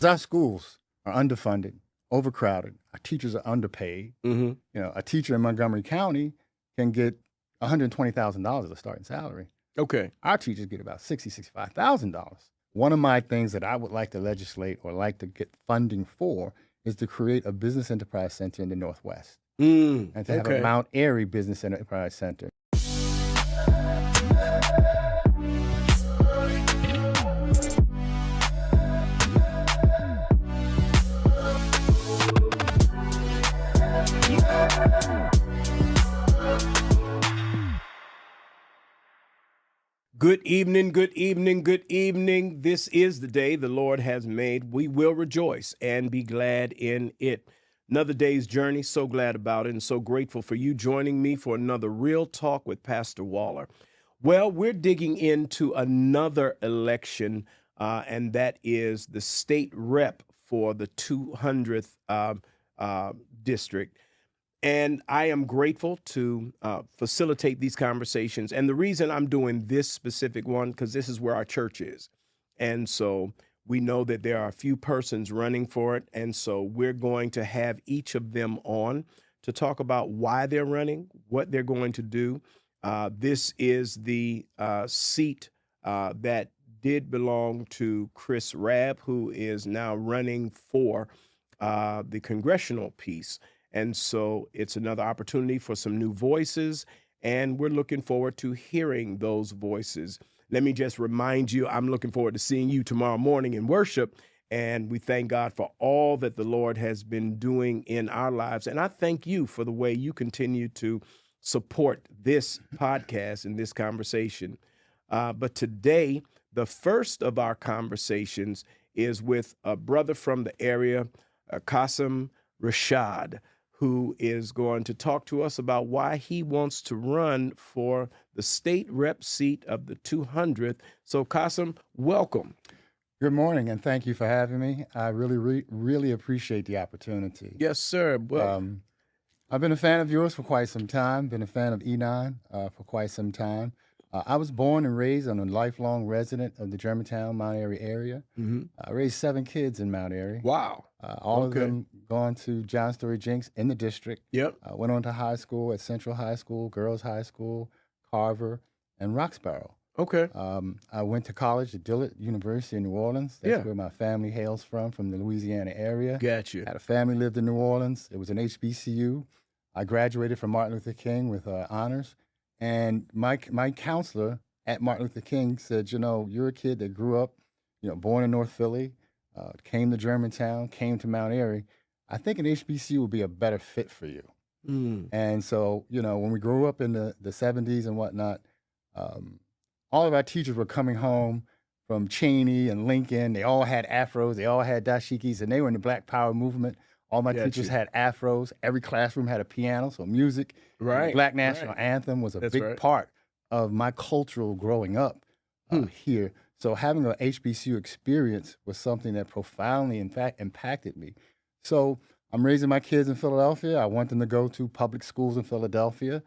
Our schools are underfunded, overcrowded. Our teachers are underpaid. Mm-hmm. You know, a teacher in Montgomery County can get $120,000 as a starting salary. Okay. Our teachers get about $65,000. One of my things that I would like to legislate or like to get funding for is to create a business enterprise center in the Northwest and to have a Mount Airy Business Enterprise Center. Good evening, good evening, good evening. This is the day the Lord has made. We will rejoice and be glad in it. Another day's journey, so glad about it and so grateful for you joining me for another Real Talk with Pastor Waller. Well, we're digging into another election, and that is the state rep for the 200th district. And I am grateful to facilitate these conversations. And the reason I'm doing this specific one, because this is where our church is. And so we know that there are a few persons running for it. And so we're going to have each of them on to talk about why they're running, what they're going to do. This is the seat that did belong to Chris Rabb, who is now running for the congressional piece. And so it's another opportunity for some new voices, and we're looking forward to hearing those voices. Let me just remind you, I'm looking forward to seeing you tomorrow morning in worship, and we thank God for all that the Lord has been doing in our lives. And I thank you for the way you continue to support this podcast and this conversation. But today, the first of our conversations is with a brother from the area, Qasim Rashad, who is going to talk to us about why he wants to run for the state rep seat of the 200th. So, Qasim, welcome. Good morning, and thank you for having me. I really appreciate the opportunity. Yes, sir. Well, I've been a fan of yours for quite some time, been a fan of Enon for quite some time. I was born and raised and a lifelong resident of the Germantown, Mount Airy area. mm-hmm. I raised 7 kids in Mount Airy. Wow. All of them gone to John Story Jenks in the district. Yep. Went on to high school at Central High School, Girls High School, Carver, and Roxborough. Okay. I went to college at Dillard University in New Orleans. That's where my family hails from the Louisiana area. Got you. Had a family lived in New Orleans. It was an HBCU. I graduated from Martin Luther King with honors. And my counselor at Martin Luther King said, you're a kid that grew up, born in North Philly, came to Germantown, came to Mount Airy. I think an HBCU would be a better fit for you. And so, when we grew up in the 70s and whatnot, all of our teachers were coming home from Cheney and Lincoln. They all had afros. They all had dashikis, and they were in the Black Power movement. All my teachers had afros. Every classroom had a piano, so music. The Black National Anthem was a big part of my cultural growing up here. So having an HBCU experience was something that profoundly, in fact, impacted me. So I'm raising my kids in Philadelphia. I want them to go to public schools in Philadelphia,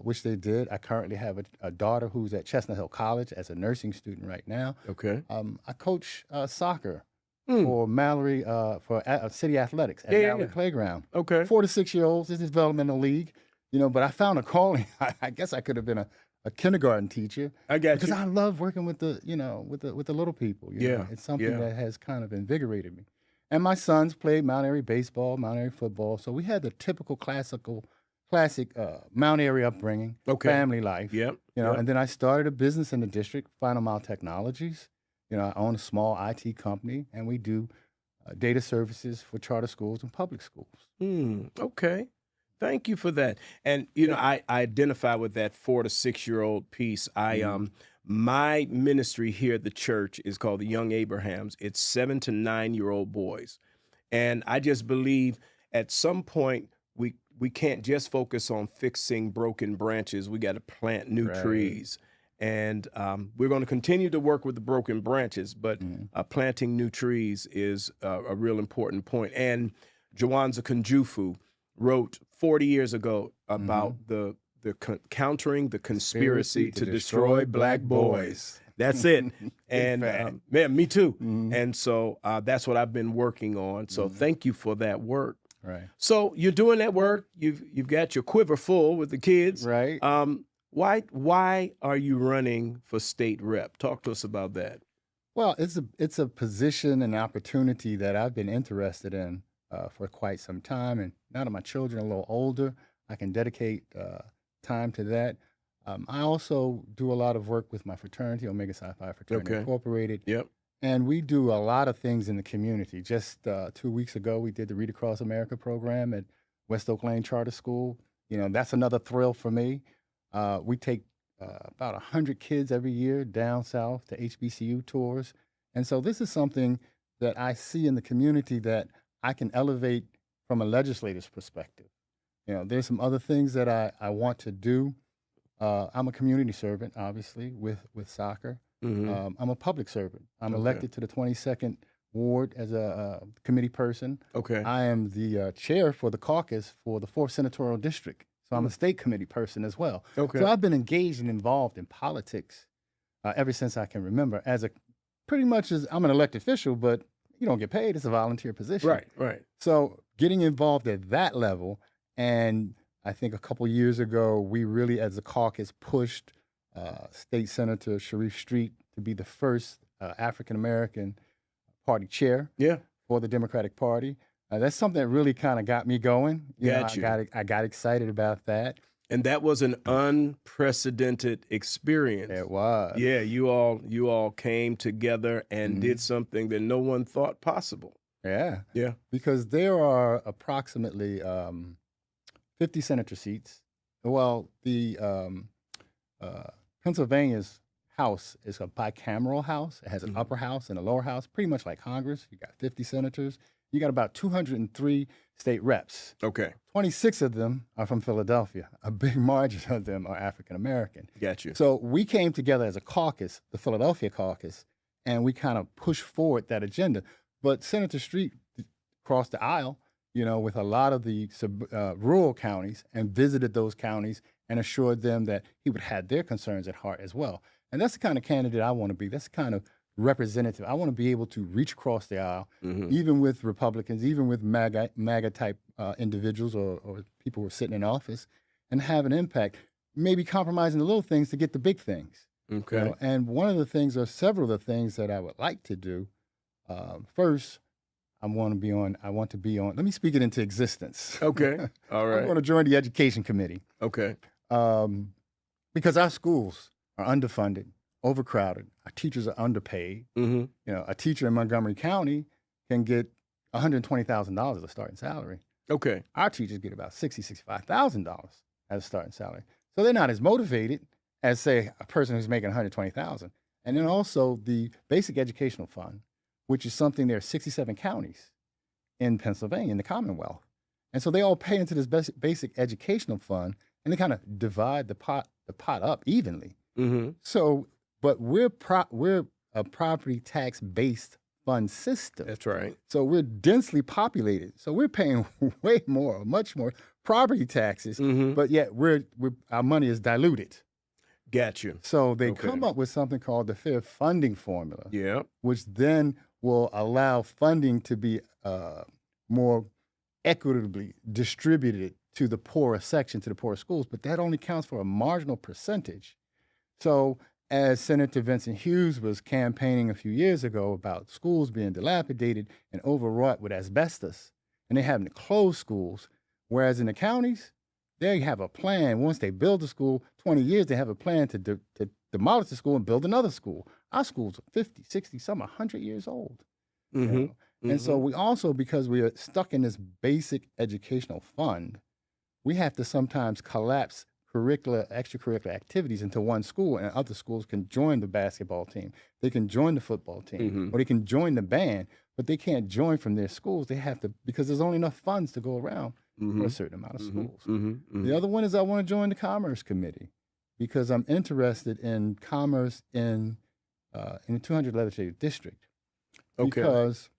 which they did. I currently have a daughter who's at Chestnut Hill College as a nursing student right now. Okay. I coach soccer for Mallory, for city athletics at Mallory Playground. Okay. 4 to 6 year olds. This is developmental league, but I found a calling. I guess I could have been a kindergarten teacher. I got because I love working with the, with the little people. It's something that has kind of invigorated me. And my sons played Mount Airy baseball, Mount Airy football. So we had the typical classic Mount Airy upbringing, family life. And then I started a business in the district, Final Mile Technologies. I own a small IT company, and we do data services for charter schools and public schools. Okay. Thank you for that. And, I identify with that 4 to 6 year old piece. My ministry here at the church is called the Young Abrahams. It's 7 to 9 year old boys. And I just believe at some point we can't just focus on fixing broken branches. We got to plant new trees. And we're going to continue to work with the broken branches, but planting new trees is a real important point. And Jawanza Kunjufu wrote 40 years ago about the countering the conspiracy to destroy black boys. That's it. And man, me too. And so that's what I've been working on. So thank you for that work. Right. So you're doing that work. You've got your quiver full with the kids. Right. Why are you running for state rep? Talk to us about that. Well, it's a position and opportunity that I've been interested in for quite some time. And now that my children are a little older, I can dedicate time to that. I also do a lot of work with my fraternity, Omega Psi Phi Fraternity Incorporated. Yep. And we do a lot of things in the community. Just 2 weeks ago, we did the Read Across America program at West Oak Lane Charter School. That's another thrill for me. We take about 100 kids every year down south to HBCU tours. And so this is something that I see in the community that I can elevate from a legislator's perspective. There's some other things that I want to do. I'm a community servant, obviously, with soccer. I'm a public servant. I'm elected to the 22nd Ward as a committee person. Okay. I am the chair for the caucus for the 4th Senatorial District. So I'm a state committee person as well. Okay. So I've been engaged and involved in politics ever since I can remember. Pretty much as I'm an elected official, but you don't get paid. It's a volunteer position. Right. So getting involved at that level, and I think a couple years ago, we really, as a caucus, pushed State Senator Sharif Street to be the first African-American party chair for the Democratic Party. That's something that really kind of got me going. I got excited about that. And that was an unprecedented experience. It was. Yeah, you all came together and did something that no one thought possible. Yeah. Yeah. Because there are approximately 50 senator seats. Well, the Pennsylvania's House is a bicameral house. It has an upper house and a lower house, pretty much like Congress. You got 50 senators. You got about 203 state reps. Okay. 26 of them are from Philadelphia. A big margin of them are African American. Got you. So we came together as a caucus, the Philadelphia caucus, and we kind of pushed forward that agenda. But Senator Street crossed the aisle, with a lot of the rural counties and visited those counties and assured them that he would have their concerns at heart as well. And that's the kind of candidate I want to be. That's the kind of representative. I want to be able to reach across the aisle, even with Republicans, even with MAGA type individuals or people who are sitting in office, and have an impact, maybe compromising the little things to get the big things. Okay. And one of the things, or several of the things that I would like to do, first, I want to be on, let me speak it into existence. Okay. All right. I want to join the Education Committee. Okay. Because our schools are underfunded, overcrowded. Our teachers are underpaid. Mm-hmm. You know, a teacher in Montgomery County can get $120,000 as a starting salary. Okay. Our teachers get about $65,000 as a starting salary. So they're not as motivated as, say, a person who's making $120,000. And then also the Basic Educational Fund, which is something, there are 67 counties in Pennsylvania, in the Commonwealth. And so they all pay into this Basic Educational Fund, and they kind of divide the pot up evenly. Mm-hmm. So, but we're a property tax based fund system. That's right. So we're densely populated. So we're paying way more, much more property taxes, Mm-hmm. but yet our money is diluted. Got you. So they come up with something called the fair funding formula, Yeah. which then will allow funding to be more equitably distributed to the poorer section, to the poorer schools, but that only counts for a marginal percentage. So as Senator Vincent Hughes was campaigning a few years ago about schools being dilapidated and overwrought with asbestos, and they having to close schools, whereas in the counties, they have a plan. Once they build a school, 20 years, they have a plan to demolish the school and build another school. Our schools are 50, 60, some 100 years old. Mm-hmm. You know? And so we also, because we are stuck in this basic educational fund, we have to sometimes collapse extracurricular activities into one school, and other schools can join the basketball team. They can join the football team, or they can join the band, but they can't join from their schools. They have to, because there's only enough funds to go around for a certain amount of schools. The other one is I want to join the Commerce Committee because I'm interested in commerce in the 200 legislative district. Okay. Because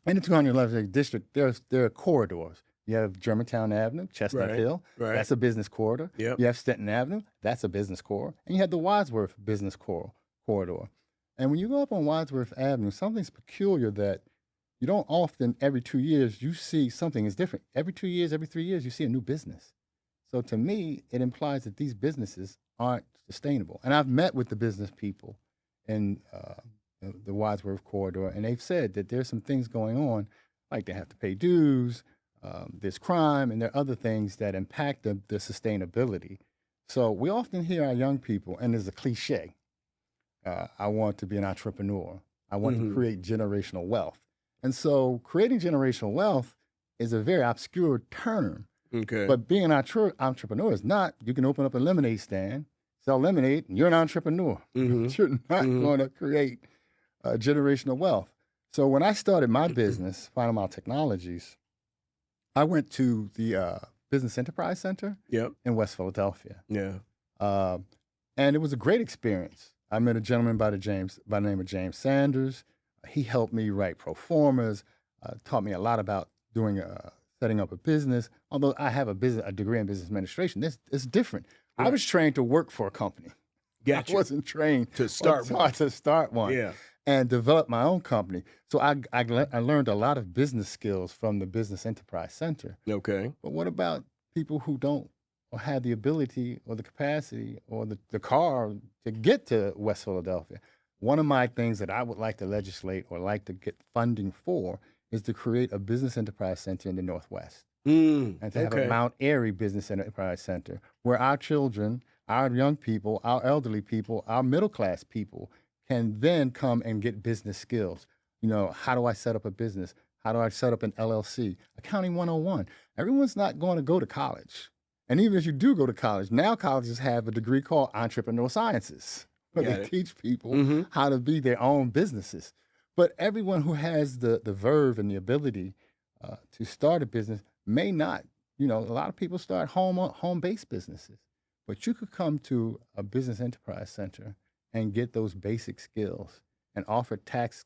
in the 200 legislative district, there are corridors. You have Germantown Avenue, Chestnut Hill. Right. That's a business corridor. Yep. You have Stenton Avenue. That's a business corridor. And you have the Wadsworth business corridor. And when you go up on Wadsworth Avenue, something's peculiar that you don't often, every 2 years, you see something is different. Every 2 years, every 3 years, you see a new business. So to me, it implies that these businesses aren't sustainable. And I've met with the business people in the Wadsworth corridor, and they've said that there's some things going on, like they have to pay dues, there's crime, and there are other things that impact the sustainability. So we often hear our young people, and there's a cliche, I want to be an entrepreneur. I want to create generational wealth. And so creating generational wealth is a very obscure term. Okay. But being an entrepreneur is not, you can open up a lemonade stand, sell lemonade, and you're an entrepreneur. You're not going to create generational wealth. So when I started my business, Final Mile Technologies, I went to the Business Enterprise Center in West Philadelphia. Yeah. And it was a great experience. I met a gentleman by the name of James Sanders. He helped me write pro formas, taught me a lot about setting up a business. Although I have a degree in business administration, it's different. I was trained to work for a company. Gotcha. I wasn't trained to start one. Yeah. And develop my own company. So I learned a lot of business skills from the Business Enterprise Center. Okay. But what about people who don't or have the ability or the capacity or the car to get to West Philadelphia? One of my things that I would like to legislate or like to get funding for is to create a Business Enterprise Center in the Northwest. And to have a Mount Airy Business Enterprise Center where our children, our young people, our elderly people, our middle-class people can then come and get business skills. You know, how do I set up a business? How do I set up an LLC? Accounting 101. Everyone's not going to go to college. And even if you do go to college, now colleges have a degree called entrepreneurial sciences, where they teach people how to be their own businesses. But everyone who has the verve and the ability to start a business may not. You know, a lot of people start home-based businesses. But you could come to a Business Enterprise Center and get those basic skills and offer tax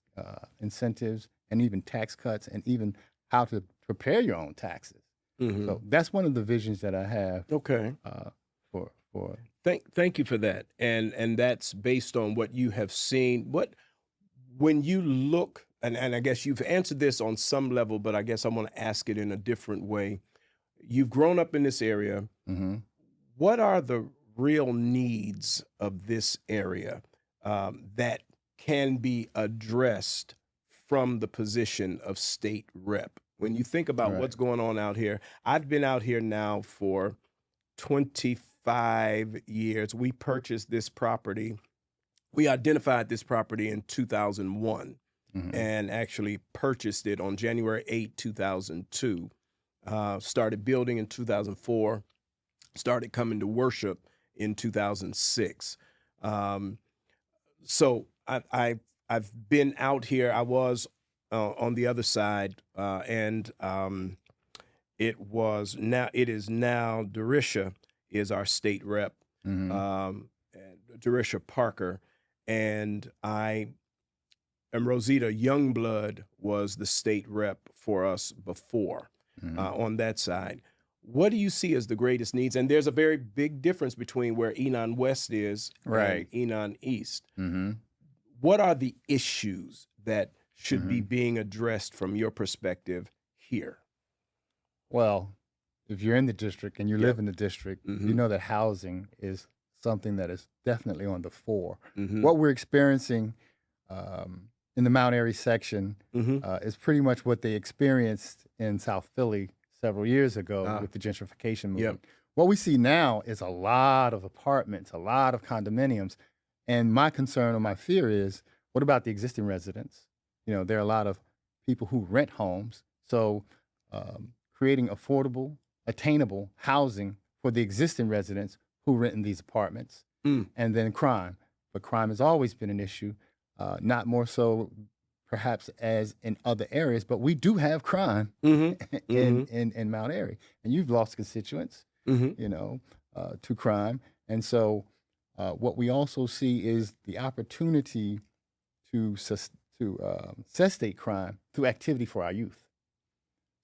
incentives and even tax cuts and even how to prepare your own taxes. So that's one of the visions that I have. Okay. For Thank you for that, and that's based on what you have seen. When you look, and I guess you've answered this on some level, but I guess I want to ask it in a different way. You've grown up in this area. What are the real needs of this area that can be addressed from the position of state rep? When you think about what's going on out here, I've been out here now for 25 5 years. We purchased this property. We identified this property in 2001 and actually purchased it on January 8, 2002. Started building in 2004, started coming to worship in 2006. So I've been out here. I was on the other side, and it is now Darisha is our state rep, Darisha Parker, and I am Rosita Youngblood was the state rep for us before on that side. What do you see as the greatest needs? And there's a very big difference between where Enon West is and Enon East. What are the issues that should be being addressed from your perspective here? Well, if you're in the district and you live in the district, you know that housing is something that is definitely on the fore. What we're experiencing in the Mount Airy section is pretty much what they experienced in South Philly several years ago with the gentrification movement. What we see now is a lot of apartments, a lot of condominiums. And my concern or my fear is, what about the existing residents? You know, there are a lot of people who rent homes. So creating affordable, attainable housing for the existing residents who rent in these apartments. And then crime. But crime has always been an issue, not more so perhaps as in other areas, but we do have crime in Mount Airy. And you've lost constituents, you know, to crime. And so what we also see is the opportunity to cessate crime through activity for our youth.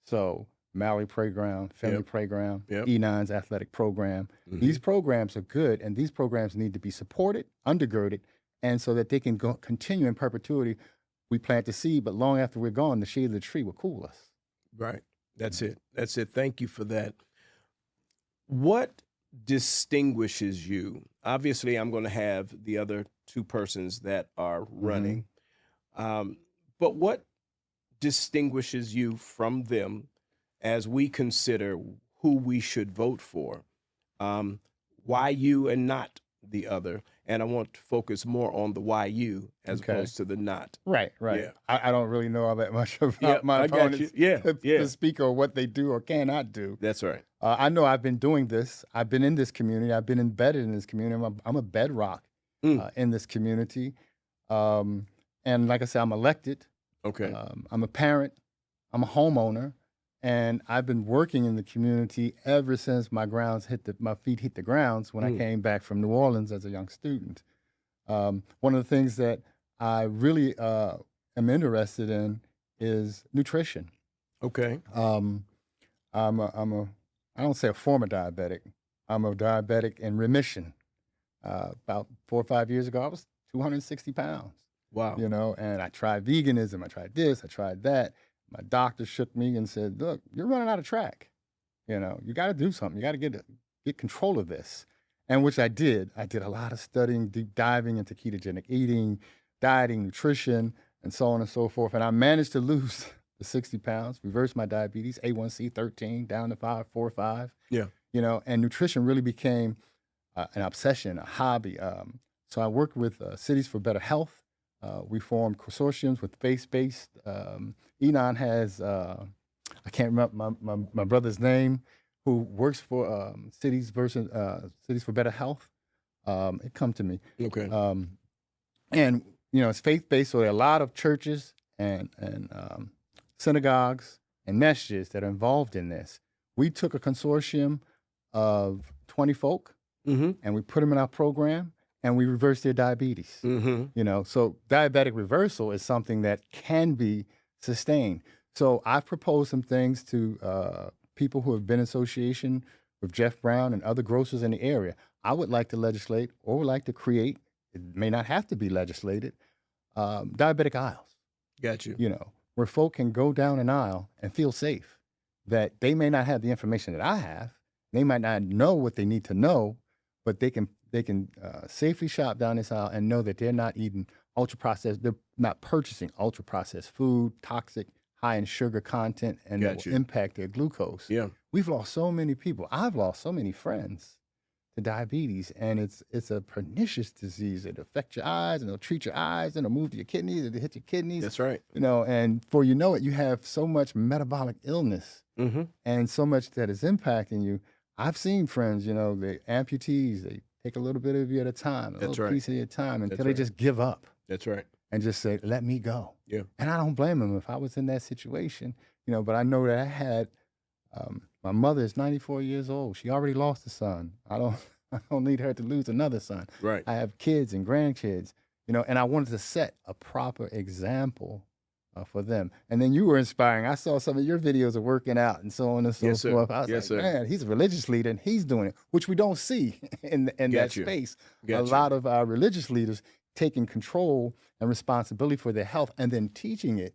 So Mallory Playground, Family Playground, Enon's athletic program. These programs are good, and these programs need to be supported, undergirded, and so that they can continue in perpetuity. We plant the seed, but long after we're gone, the shade of the tree will cool us. Right. That's it. That's it. Thank you for that. What distinguishes you? Obviously, I'm going to have the other two persons that are running. But what distinguishes you from them as we consider who we should vote for? Why you and not the other? And I want to focus more on the why you as opposed to the not. Right. Yeah. I don't really know all that much about my opponents to speak on what they do or cannot do. That's right. I know I've been doing this. I've been in this community. I've been embedded in this community. I'm a bedrock in this community. And like I said, I'm elected. Okay. I'm a parent. I'm a homeowner. And I've been working in the community ever since my feet hit the grounds when I came back from New Orleans as a young student. One of the things that I really am interested in is nutrition. Okay. I don't say a former diabetic. I'm a diabetic in remission. About 4 or 5 years ago, I was 260 pounds. Wow. You know, and I tried veganism. I tried this. I tried that. My doctor shook me and said, look, you're running out of track. You know, you got to do something. You got to get control of this. And which I did. I did a lot of studying, deep diving into ketogenic eating, dieting, nutrition, and so on and so forth. And I managed to lose the 60 pounds, reverse my diabetes, A1C 13, down to 4 or 5. Yeah. You know, and nutrition really became an obsession, a hobby. So I worked with Cities for Better Health. We formed consortiums with faith-based. Enon has, I can't remember my brother's name, who works for Cities for Better Health. It come to me. Okay. And, you know, it's faith-based, so there are a lot of churches and synagogues and masjids that are involved in this. We took a consortium of 20 folk, and we put them in our program, and we reversed their diabetes. You know, so diabetic reversal is something that can be sustained. So I've proposed some things to people who have been in association with Jeff Brown and other grocers in the area. I would like to legislate or would like to create, it may not have to be legislated, diabetic aisles. Got you. You know, where folk can go down an aisle and feel safe, that they may not have the information that I have. They might not know what they need to know, but they can safely shop down this aisle and know that they're not eating ultra-processed, they're not purchasing ultra-processed food, toxic, high in sugar content, and that will impact their glucose. Yeah. We've lost so many people. I've lost so many friends to diabetes, and it's a pernicious disease. It affects your eyes, and it'll treat your eyes, and it'll move to your kidneys, it'll hit your kidneys. That's right. And before you know it, you have so much metabolic illness and so much that is impacting you. I've seen friends, the amputees, they take a little bit of you at a time, a little piece at a time until they just give up. That's right. And just say, let me go. Yeah. And I don't blame them if I was in that situation, but I know that I had, my mother is 94 years old. She already lost a son. I don't need her to lose another son. Right. I have kids and grandkids, and I wanted to set a proper example for them. And then you were inspiring. I saw some of your videos of working out and so on and so forth. I was like, man, he's a religious leader and he's doing it, which we don't see in that space. A lot of our religious leaders taking control and responsibility for their health and then teaching it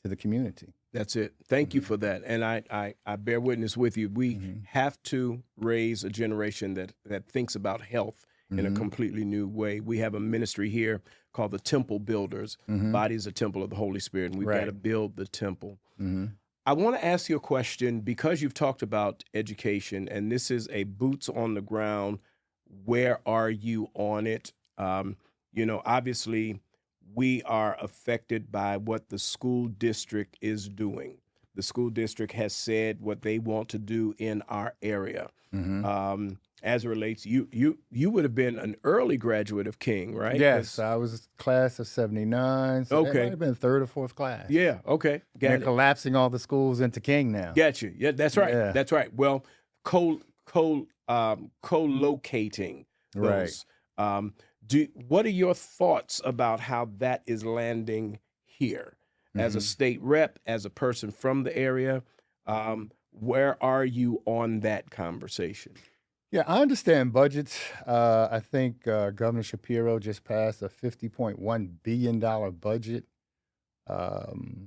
to the community. That's it. Thank you for that. And I bear witness with you. We have to raise a generation that thinks about health in a completely new way. We have a ministry here called the Temple Builders. Body is a temple of the Holy Spirit, and we've got to build the temple. I want to ask you a question because you've talked about education, and this is a boots on the ground. Where are you on it? Obviously, we are affected by what the school district is doing. The school district has said what they want to do in our area. As it relates, you would have been an early graduate of King, right? Yes, I was class of 79. So that might have been third or fourth class. Yeah, okay. They're collapsing all the schools into King now. Got you. Yeah, that's right. Yeah. That's right. Well, co-locating those. Right. What are your thoughts about how that is landing here? As a state rep, as a person from the area, where are you on that conversation? Yeah, I understand budgets. I think Governor Shapiro just passed a $50.1 billion budget,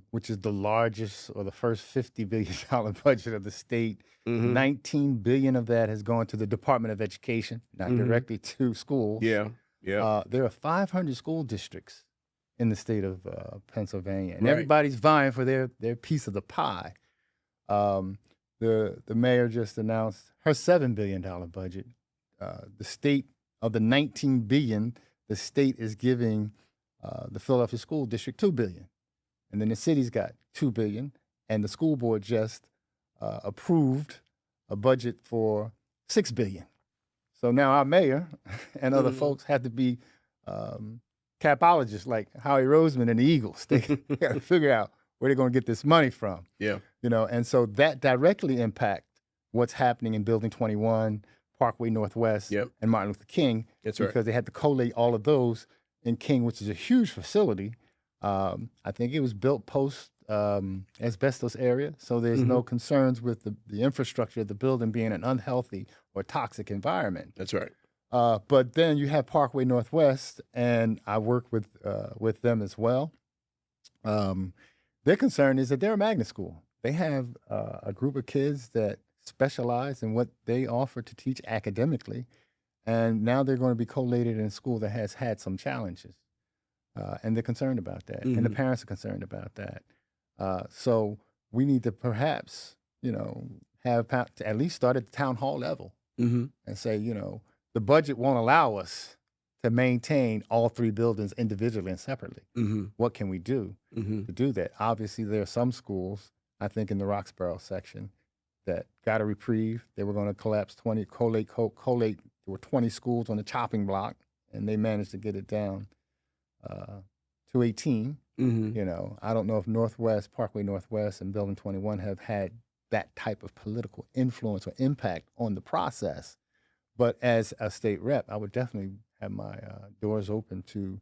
which is the largest or the first $50 billion budget of the state. 19 billion of that has gone to the Department of Education, not directly to schools. Yeah. There are 500 school districts in the state of Pennsylvania, and everybody's vying for their piece of the pie. The mayor just announced her $7 billion budget. The state of the 19 billion, the state is giving the Philadelphia School District $2 billion, and then the city's got $2 billion, and the school board just approved a budget for $6 billion. So now our mayor and other folks have to be capologists like Howie Roseman and the Eagles. They got to figure out where they're going to get this money from. Yeah. And so that directly impacts what's happening in Building 21, Parkway Northwest, and Martin Luther King. That's right. Because they had to collate all of those in King, which is a huge facility. I think it was built post asbestos area, so there's no concerns with the infrastructure of the building being an unhealthy or toxic environment. That's right. But then you have Parkway Northwest, and I work with them as well. Their concern is that they're a magnet school. They have a group of kids that specialize in what they offer to teach academically, and now they're going to be collated in a school that has had some challenges, and they're concerned about that, and the parents are concerned about that. So we need to perhaps, have to at least start at the town hall level and say, the budget won't allow us to maintain all three buildings individually and separately. What can we do to do that? Obviously, there are some schools, I think in the Roxborough section, that got a reprieve. They were going to collapse collate. There were 20 schools on the chopping block, and they managed to get it down to 18. I don't know if Parkway Northwest and Building 21 have had that type of political influence or impact on the process. But as a state rep, I would definitely have my doors open to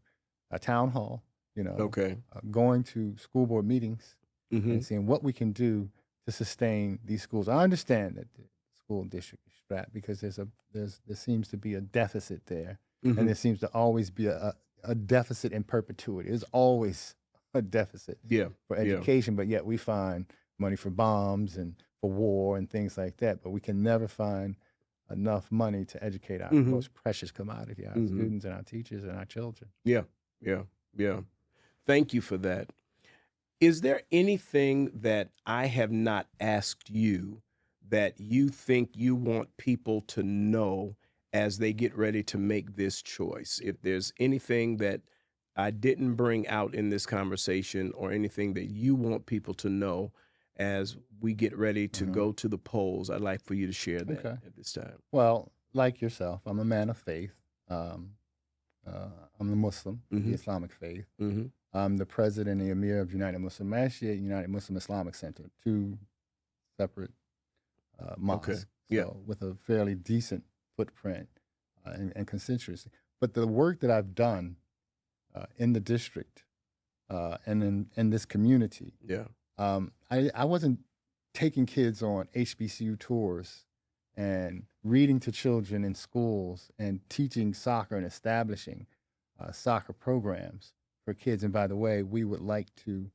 a town hall, going to school board meetings and seeing what we can do to sustain these schools. I understand that the school district is strapped because there seems to be a deficit there, and there seems to always be a deficit in perpetuity. There's always a deficit for education, but yet we find money for bombs and for war and things like that, but we can never find enough money to educate our most precious commodity, our students and our teachers and our children. Yeah. Thank you for that. Is there anything that I have not asked you that you think you want people to know as they get ready to make this choice. If there's anything that I didn't bring out in this conversation or anything that you want people to know as we get ready to go to the polls, I'd like for you to share that at this time. Well, like yourself, I'm a man of faith. I'm a Muslim, the Islamic faith. I'm the president and the emir of United Muslim Masjid, United Muslim Islamic Center, two separate mosques, with a fairly decent footprint and constituency. But the work that I've done in the district and in this community, I wasn't taking kids on HBCU tours and reading to children in schools and teaching soccer and establishing soccer programs for kids. And by the way, we would like to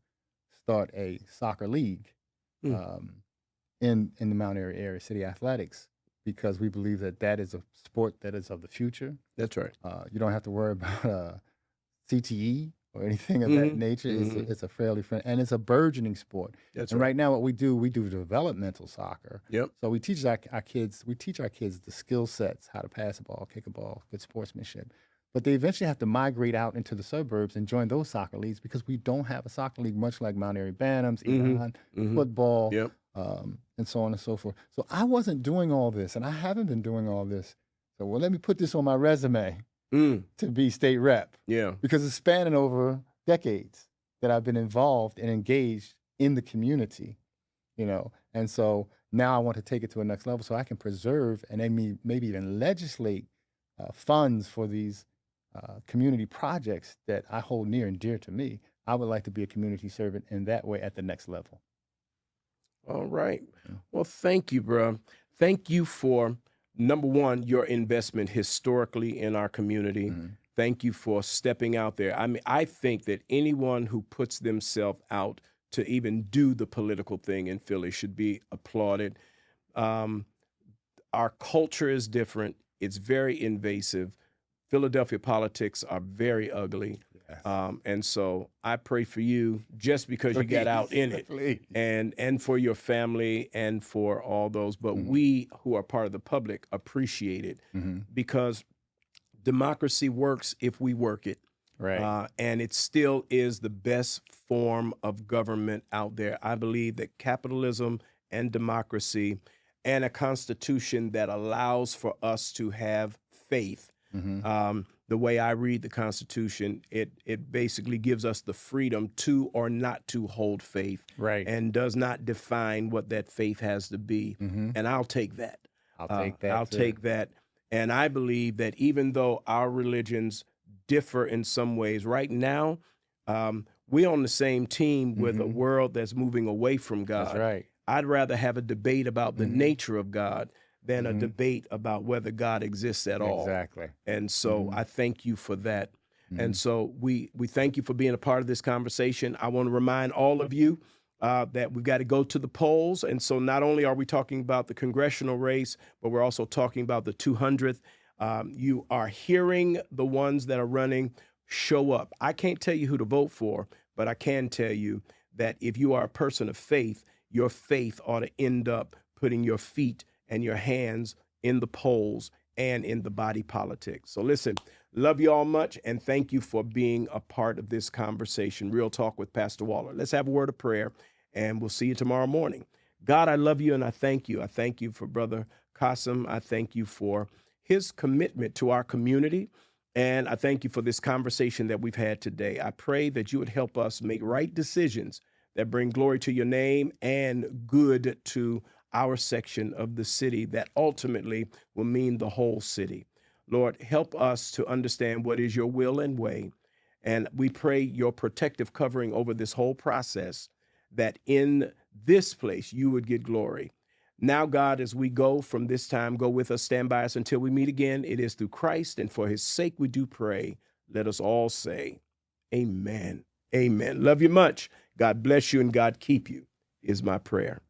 start a soccer league in the Mount Airy area, City Athletics, because we believe that that is a sport that is of the future. That's right. You don't have to worry about CTE or anything of that nature. It's a fairly and it's a burgeoning sport. That's and right. right now, what we do developmental soccer. Yep. So we teach our kids. We teach our kids the skill sets, how to pass a ball, kick a ball, good sportsmanship. But they eventually have to migrate out into the suburbs and join those soccer leagues because we don't have a soccer league, much like Mount Airy Bantams, Enon, football, and so on and so forth. So I wasn't doing all this, and I haven't been doing all this. So let me put this on my resume to be state rep. Yeah. Because it's spanning over decades that I've been involved and engaged in the community, And so now I want to take it to a next level so I can preserve and then maybe even legislate funds for these community projects that I hold near and dear to me. I would like to be a community servant in that way at the next level. All right. Well, thank you, bro. Thank you for, number one, your investment historically in our community. Thank you for stepping out there. I mean, I think that anyone who puts themselves out to even do the political thing in Philly should be applauded. Our culture is different. It's very invasive. Philadelphia politics are very ugly. Yes. And so I pray for you just because you got out in it and for your family and for all those. But we who are part of the public appreciate it because democracy works if we work it. Right. And it still is the best form of government out there. I believe that capitalism and democracy and a constitution that allows for us to have faith. The way I read the Constitution, it basically gives us the freedom to or not to hold faith, right, and does not define what that faith has to be. And I'll take that. I'll take that. And I believe that even though our religions differ in some ways, right now, we're on the same team with a world that's moving away from God. That's right. I'd rather have a debate about the nature of God than a debate about whether God exists at all. Exactly. And so I thank you for that. And so we thank you for being a part of this conversation. I want to remind all of you that we've got to go to the polls. And so not only are we talking about the congressional race, but we're also talking about the 200th. You are hearing the ones that are running show up. I can't tell you who to vote for, but I can tell you that if you are a person of faith, your faith ought to end up putting your feet and your hands in the polls and in the body politic. So listen, love you all much, and thank you for being a part of this conversation. Real Talk with Pastor Waller. Let's have a word of prayer, and we'll see you tomorrow morning. God, I love you, and I thank you. I thank you for Brother Qasim. I thank you for his commitment to our community, and I thank you for this conversation that we've had today. I pray that you would help us make right decisions that bring glory to your name and good to our section of the city that ultimately will mean the whole city. Lord, help us to understand what is your will and way. And we pray your protective covering over this whole process, that in this place you would get glory. Now, God, as we go from this time, go with us, stand by us until we meet again. It is through Christ, and for his sake we do pray. Let us all say, amen. Amen. Love you much. God bless you and God keep you is my prayer.